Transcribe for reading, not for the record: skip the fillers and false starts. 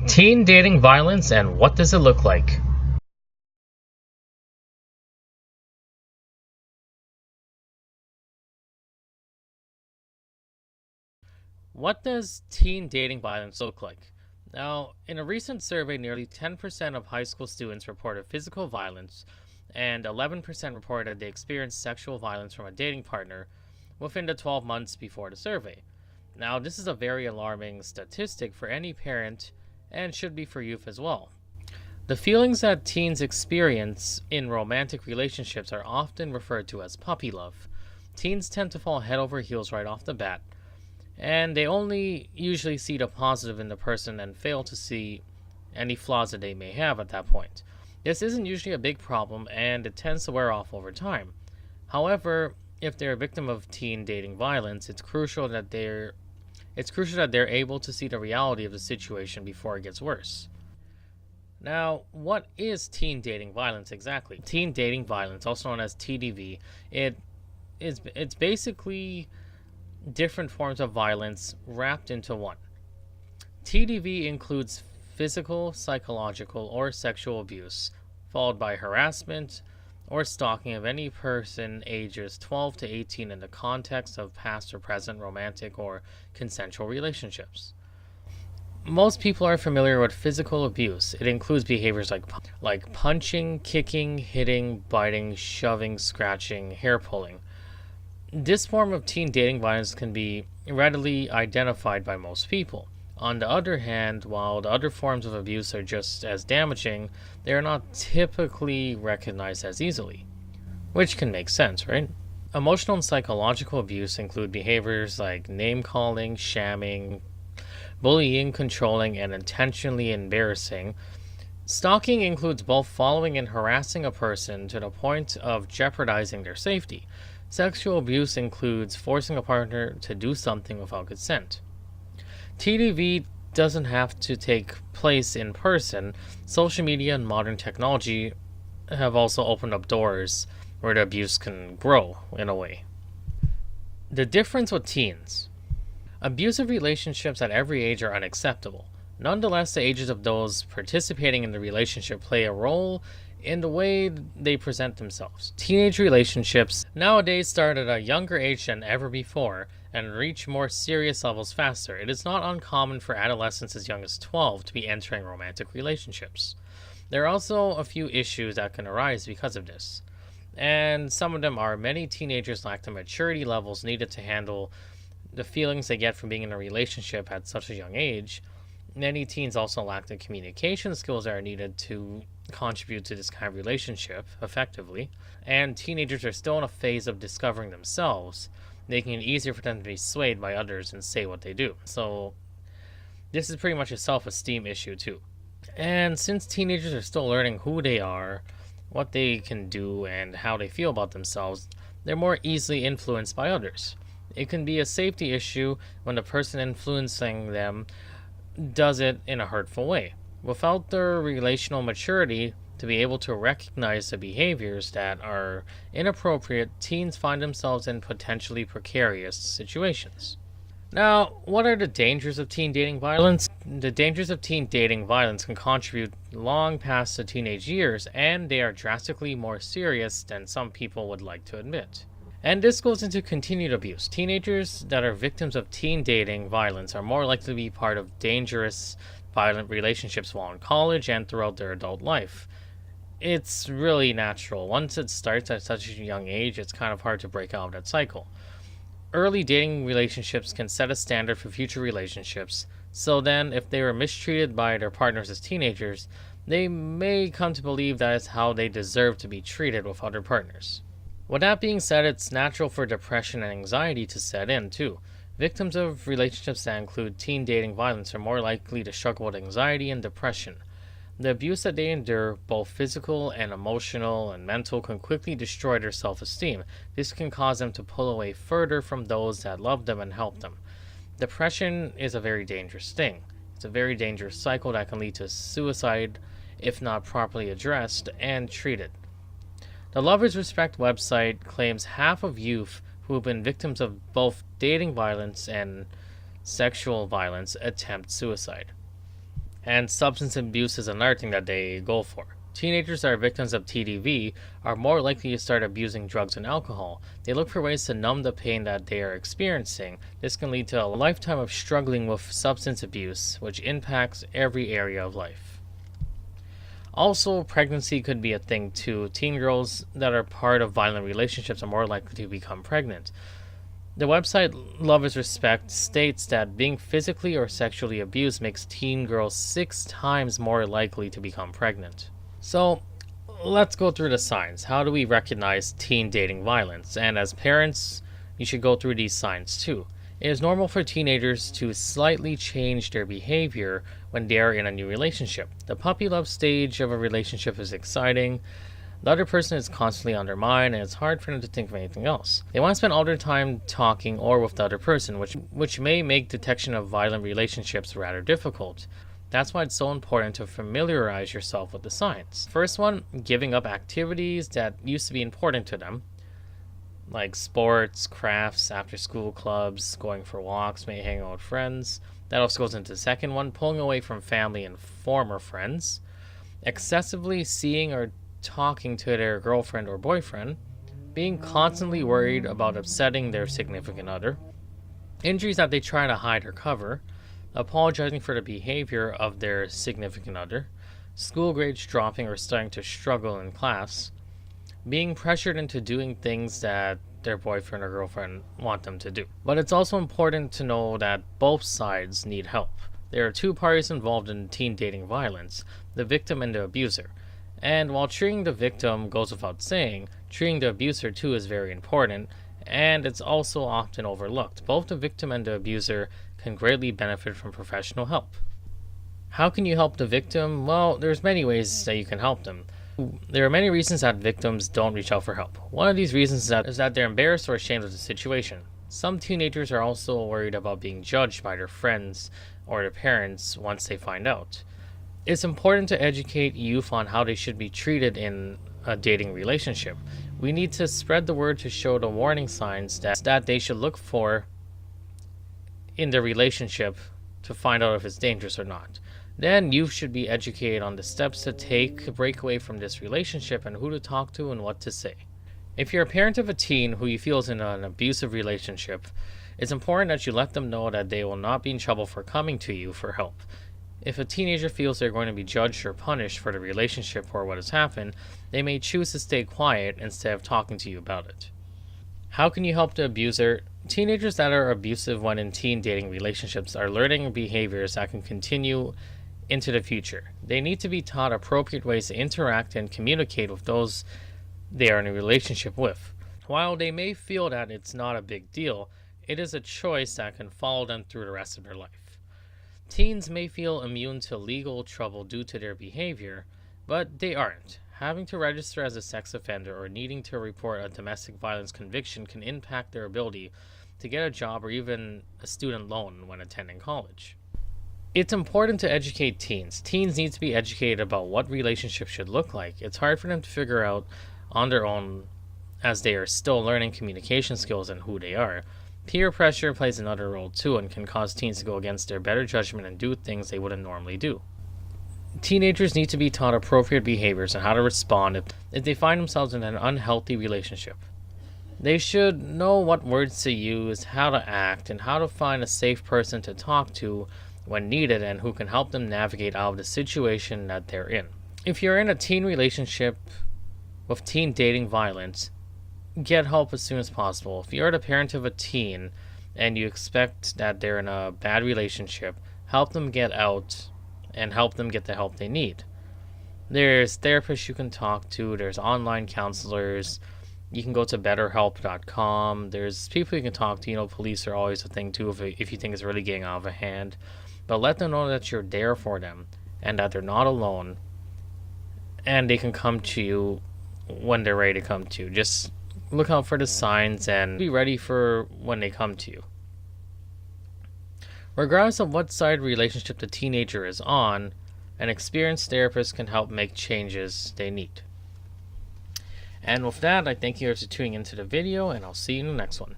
Teen dating violence and what does it look like? What does teen dating violence look like? Now, in a recent survey, nearly 10% of high school students reported physical violence, and 11% reported they experienced sexual violence from a dating partner within the 12 months before the survey. Now, this is a very alarming statistic for any parent and should be for youth as well. The feelings that teens experience in romantic relationships are often referred to as puppy love. Teens tend to fall head over heels right off the bat, and they only usually see the positive in the person and fail to see any flaws that they may have at that point. This isn't usually a big problem and it tends to wear off over time. However, if they're a victim of teen dating violence, it's crucial that they're able to see the reality of the situation before it gets worse. Now, what is teen dating violence exactly? Teen dating violence, also known as TDV, it's basically different forms of violence wrapped into one. TDV includes physical, psychological, or sexual abuse, followed by harassment or stalking of any person ages 12 to 18 in the context of past or present romantic or consensual relationships. Most people are familiar with physical abuse. It includes behaviors like punching, kicking, hitting, biting, shoving, scratching, hair pulling. This form of teen dating violence can be readily identified by most people. On the other hand, while the other forms of abuse are just as damaging, they are not typically recognized as easily. Which can make sense, right? Emotional and psychological abuse include behaviors like name calling, shamming, bullying, controlling, and intentionally embarrassing. Stalking includes both following and harassing a person to the point of jeopardizing their safety. Sexual abuse includes forcing a partner to do something without consent. TDV doesn't have to take place in person. Social media and modern technology have also opened up doors where the abuse can grow in a way. The difference with teens. Abusive relationships at every age are unacceptable. Nonetheless, the ages of those participating in the relationship play a role in the way they present themselves. Teenage relationships nowadays start at a younger age than ever before and reach more serious levels faster. It is not uncommon for adolescents as young as 12 to be entering romantic relationships. There are also a few issues that can arise because of this, and some of them are many teenagers lack the maturity levels needed to handle the feelings they get from being in a relationship at such a young age. Many teens also lack the communication skills that are needed to contribute to this kind of relationship effectively, and teenagers are still in a phase of discovering themselves, making it easier for them to be swayed by others and say what they do. So, this is pretty much a self esteem issue, too. And since teenagers are still learning who they are, what they can do, and how they feel about themselves, they're more easily influenced by others. It can be a safety issue when the person influencing them does it in a hurtful way. Without their relational maturity to be able to recognize the behaviors that are inappropriate, teens find themselves in potentially precarious situations. Now, what are the dangers of teen dating violence? The dangers of teen dating violence can contribute long past the teenage years, and they are drastically more serious than some people would like to admit. And this goes into continued abuse. Teenagers that are victims of teen dating violence are more likely to be part of dangerous, violent relationships while in college and throughout their adult life. It's really natural. Once it starts at such a young age, it's kind of hard to break out of that cycle. Early dating relationships can set a standard for future relationships, so then if they were mistreated by their partners as teenagers, they may come to believe that is how they deserve to be treated with other partners. With that being said, it's natural for depression and anxiety to set in, too. Victims of relationships that include teen dating violence are more likely to struggle with anxiety and depression. The abuse that they endure, both physical and emotional and mental, can quickly destroy their self-esteem. This can cause them to pull away further from those that love them and help them. Depression is a very dangerous thing. It's a very dangerous cycle that can lead to suicide if not properly addressed and treated. The Lovers Respect website claims half of youth who have been victims of both dating violence and sexual violence attempt suicide. And substance abuse is another thing that they go for. Teenagers that are victims of TDV are more likely to start abusing drugs and alcohol. They look for ways to numb the pain that they are experiencing. This can lead to a lifetime of struggling with substance abuse, which impacts every area of life. Also, pregnancy could be a thing too. Teen girls that are part of violent relationships are more likely to become pregnant. The website Love is Respect states that being physically or sexually abused makes teen girls 6 times more likely to become pregnant. So, let's go through the signs. How do we recognize teen dating violence? And as parents, you should go through these signs too. It is normal for teenagers to slightly change their behavior when they are in a new relationship. The puppy love stage of a relationship is exciting. The other person is constantly undermined, and it's hard for them to think of anything else. They want to spend all their time talking or with the other person, which may make detection of violent relationships rather difficult. That's why it's so important to familiarize yourself with the signs. First one, giving up activities that used to be important to them, like sports, crafts, after-school clubs, going for walks, maybe hanging out with friends. That also goes into the second one, pulling away from family and former friends, excessively seeing or talking to their girlfriend or boyfriend, being constantly worried about upsetting their significant other, injuries that they try to hide or cover, apologizing for the behavior of their significant other, school grades dropping or starting to struggle in class, being pressured into doing things that their boyfriend or girlfriend want them to do. But it's also important to know that both sides need help. There are two parties involved in teen dating violence, the victim and the abuser. And while treating the victim goes without saying, treating the abuser too is very important, and it's also often overlooked. Both the victim and the abuser can greatly benefit from professional help. How can you help the victim? Well, there's many ways that you can help them. There are many reasons that victims don't reach out for help. One of these reasons is that they're embarrassed or ashamed of the situation. Some teenagers are also worried about being judged by their friends or their parents once they find out. It's important to educate youth on how they should be treated in a dating relationship. We need to spread the word to show the warning signs that they should look for in their relationship to find out if it's dangerous or not. Then youth should be educated on the steps to take to break away from this relationship and who to talk to and what to say. If you're a parent of a teen who you feel is in an abusive relationship, it's important that you let them know that they will not be in trouble for coming to you for help. If a teenager feels they're going to be judged or punished for the relationship or what has happened, they may choose to stay quiet instead of talking to you about it. How can you help the abuser? Teenagers that are abusive when in teen dating relationships are learning behaviors that can continue into the future. They need to be taught appropriate ways to interact and communicate with those they are in a relationship with. While they may feel that it's not a big deal, it is a choice that can follow them through the rest of their life. Teens may feel immune to legal trouble due to their behavior, but they aren't. Having to register as a sex offender or needing to report a domestic violence conviction can impact their ability to get a job or even a student loan when attending college. It's important to educate teens. Teens need to be educated about what relationships should look like. It's hard for them to figure out on their own as they are still learning communication skills and who they are. Peer pressure plays another role too and can cause teens to go against their better judgment and do things they wouldn't normally do. Teenagers need to be taught appropriate behaviors and how to respond if they find themselves in an unhealthy relationship. They should know what words to use, how to act, and how to find a safe person to talk to when needed and who can help them navigate out of the situation that they're in. If you're in a teen relationship with teen dating violence, get help as soon as possible. If you're the parent of a teen and you expect that they're in a bad relationship, help them get out and help them get the help they need. There's therapists you can talk to, there's online counselors, you can go to betterhelp.com, there's people you can talk to, police are always a thing too if you think it's really getting out of hand. But let them know that you're there for them and that they're not alone and they can come to you when they're ready to come to you. Just look out for the signs and be ready for when they come to you. Regardless of what side of the relationship the teenager is on, an experienced therapist can help make changes they need. And with that, I thank you for tuning into the video, and I'll see you in the next one.